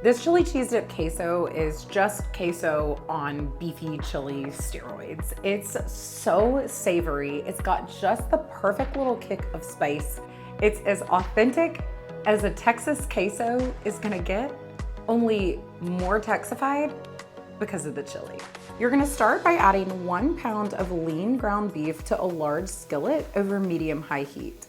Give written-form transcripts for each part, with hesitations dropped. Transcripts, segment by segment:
This chili cheese dip queso is just queso on beefy chili steroids. It's so savory. It's got just the perfect little kick of spice. It's as authentic as a Texas queso is gonna get, only more Texified because of the chili. You're gonna start by adding 1 pound of lean ground beef to a large skillet over medium-high heat.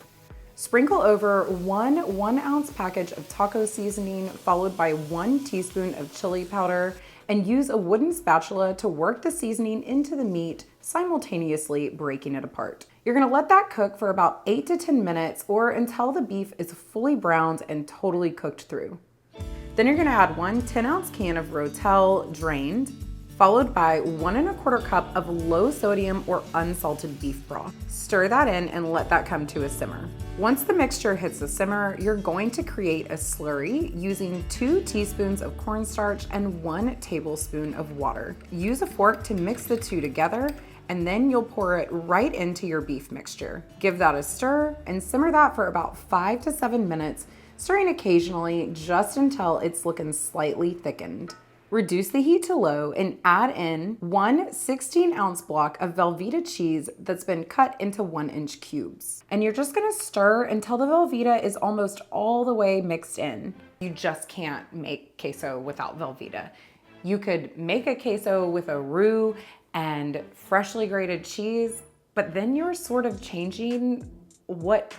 Sprinkle over 1 ounce package of taco seasoning, followed by 1 teaspoon of chili powder, and use a wooden spatula to work the seasoning into the meat, simultaneously breaking it apart. You're gonna let that cook for about 8 to 10 minutes or until the beef is fully browned and totally cooked through. Then you're gonna add 1 10-ounce can of Rotel drained, followed by 1 1/4 cup of low sodium or unsalted beef broth. Stir that in and let that come to a simmer. Once the mixture hits a simmer, you're going to create a slurry using 2 teaspoons of cornstarch and 1 tablespoon of water. Use a fork to mix the two together, and then you'll pour it right into your beef mixture. Give that a stir and simmer that for about 5 to 7 minutes, stirring occasionally just until it's looking slightly thickened. Reduce the heat to low and add in 1 16-ounce block of Velveeta cheese that's been cut into 1-inch cubes. And you're just gonna stir until the Velveeta is almost all the way mixed in. You just can't make queso without Velveeta. You could make a queso with a roux and freshly grated cheese, but then you're sort of changing what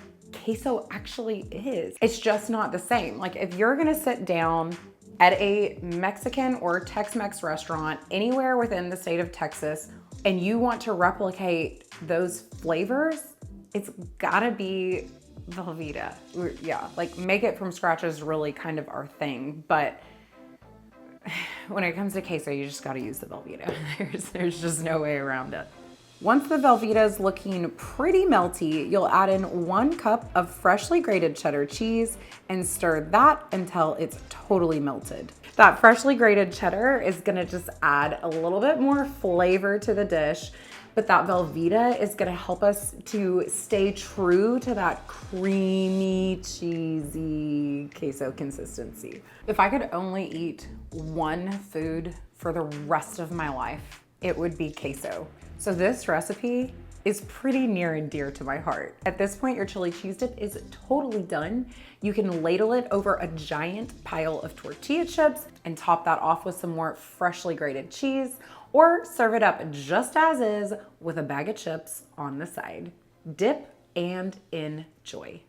queso actually is. It's just not the same. Like if you're gonna sit down at a Mexican or Tex-Mex restaurant anywhere within the state of Texas and you want to replicate those flavors, it's gotta be Velveeta. Yeah, like make it from scratch is really kind of our thing, but when it comes to queso, you just gotta use the Velveeta. There's just no way around it. Once the Velveeta is looking pretty melty, you'll add in 1 cup of freshly grated cheddar cheese and stir that until it's totally melted. That freshly grated cheddar is gonna just add a little bit more flavor to the dish, but that Velveeta is gonna help us to stay true to that creamy, cheesy queso consistency. If I could only eat one food for the rest of my life, it would be queso. So this recipe is pretty near and dear to my heart. At this point, your chili cheese dip is totally done. You can ladle it over a giant pile of tortilla chips and top that off with some more freshly grated cheese, or serve it up just as is with a bag of chips on the side. Dip and enjoy.